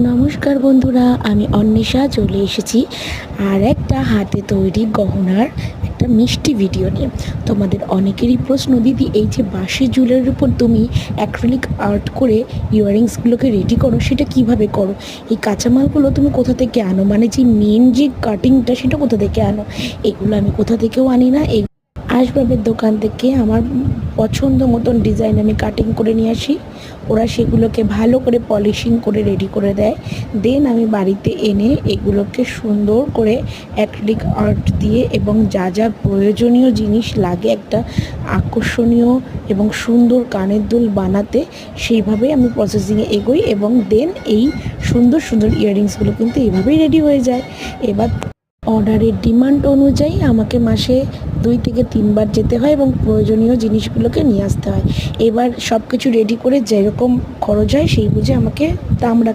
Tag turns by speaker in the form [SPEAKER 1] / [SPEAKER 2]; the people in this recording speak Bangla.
[SPEAKER 1] নমস্কার বন্ধুরা, আমি অন্বেষা চলে এসেছি আর একটা হাতে তৈরি গহনার একটা মিষ্টি ভিডিও নিয়ে। তোমাদের অনেকেরই প্রশ্ন, দিদি এই যে বাঁশের জুলের উপর তুমি অ্যাক্রিলিক আর্ট করে ইয়াররিংসগুলোকে রেডি করো, সেটা কিভাবে করো? এই কাঁচামালগুলো তুমি কোথা থেকে আনো? মানে যে মেন যে কাটিংটা, সেটা কোথা থেকে আনো? এগুলো আমি কোথা থেকেও আনি না। আসবাবের দোকান থেকে আমার পছন্দ মতন ডিজাইন আমি কাটিং করে নিয়ে আসি। ওরা সেগুলোকে ভালো করে পলিশিং করে রেডি করে দেয়। দেন আমি বাড়িতে এনে এগুলোকে সুন্দর করে অ্যাক্রিলিক আর্ট দিয়ে এবং যা যা প্রয়োজনীয় জিনিস লাগে একটা আকর্ষণীয় এবং সুন্দর কানের দুল বানাতে, সেইভাবেই আমি প্রসেসিংয়ে এগোই এবং দেন এই সুন্দর সুন্দর ইয়াররিংসগুলো কিন্তু এইভাবেই রেডি হয়ে যায়। এবার অর্ডারের ডিমান্ড অনুযায়ী আমাকে মাসে 2 থেকে 3 বার যেতে হয় এবং প্রয়োজনীয় জিনিসগুলোকে নিয়ে আসতে হয়। এবার সব কিছু রেডি করে যেরকম খরচ হয় সেই বুঝে আমাকে দাম